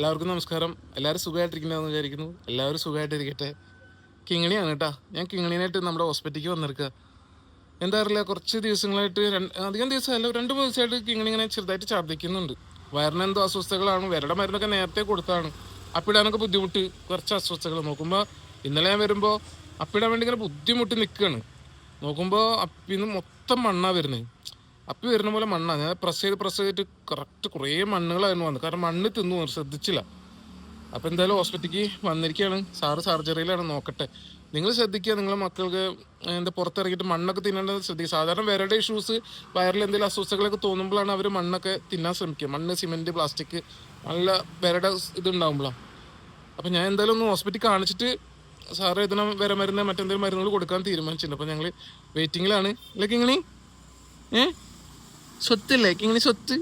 എല്ലാവർക്കും നമസ്കാരം. എല്ലാവരും സുഖമായിട്ടിരിക്കുന്നതെന്ന് വിചാരിക്കുന്നു. എല്ലാവരും സുഖമായിട്ടിരിക്കട്ടെ. കിങ്ങിണിയാണ് കേട്ടോ. ഞാൻ കിങ്ങിണിനായിട്ട് നമ്മുടെ ഹോസ്പിറ്റലിലേക്ക് വന്നിരിക്കുക. എന്താ അറിയില്ല, കുറച്ച് ദിവസങ്ങളായിട്ട് അധികം ദിവസമല്ല, 2-3 ദിവസമായിട്ട് കിങ്ങിണി ഇങ്ങനെ ചെറുതായിട്ട് ഛർദ്ദിക്കുന്നുണ്ട്. വയറിന് എന്തോ അസ്വസ്ഥതകളാണ്. വരയുടെ മരുന്നൊക്കെ നേരത്തെ കൊടുത്താണ്. അപ്പിടാനൊക്കെ ബുദ്ധിമുട്ട്, കുറച്ച് അസ്വസ്ഥതകൾ. നോക്കുമ്പോൾ ഇന്നലെ ഞാൻ വരുമ്പോൾ അപ്പിടാൻ വേണ്ടി ഇങ്ങനെ ബുദ്ധിമുട്ടി നിൽക്കുകയാണ്. നോക്കുമ്പോൾ അപ്പിന്ന് മൊത്തം മണ്ണാണ് വരുന്നത്. അപ്പി വരുന്ന പോലെ മണ്ണാണ്. ഞാൻ പ്രസ് ചെയ്തിട്ട് കറക്റ്റ് കുറേ മണ്ണുകളായിരുന്നു വന്നത്. കാരണം മണ്ണ് തിന്നു ശ്രദ്ധിച്ചില്ല. അപ്പോൾ എന്തായാലും ഹോസ്പിറ്റലിലേക്ക് വന്നിരിക്കുകയാണ്. സാറ് സർജറിയിലാണ്, നോക്കട്ടെ. നിങ്ങൾ ശ്രദ്ധിക്കുക, നിങ്ങളെ മക്കൾക്ക് എന്താ പുറത്തിറങ്ങിയിട്ട് മണ്ണൊക്കെ തിന്നേണ്ടത് ശ്രദ്ധിക്കുക. സാധാരണ വേറെ ഇഷ്യൂസ്, വയറിൽ എന്തെങ്കിലും അസ്വസ്ഥതകളൊക്കെ തോന്നുമ്പോഴാണ് അവർ മണ്ണൊക്കെ തിന്നാൻ ശ്രമിക്കുക. മണ്ണ്, സിമെൻറ്റ്, പ്ലാസ്റ്റിക്, നല്ല വേറെ ഇതുണ്ടാകുമ്പോഴാണ്. അപ്പം ഞാൻ എന്തായാലും ഒന്ന് ഹോസ്പിറ്റലിൽ കാണിച്ചിട്ട് സാറ് ഇതിന് വേറെ മരുന്ന് മറ്റെന്തെങ്കിലും മരുന്നുകൾ കൊടുക്കാൻ തീരുമാനിച്ചിട്ടുണ്ട്. അപ്പം ഞങ്ങൾ വെയിറ്റിങ്ങിലാണ്. ഇല്ലെങ്കിൽ ഇങ്ങനെ സ്വത്തില്ലേ, ഇങ്ങനെ സ്വത്ത്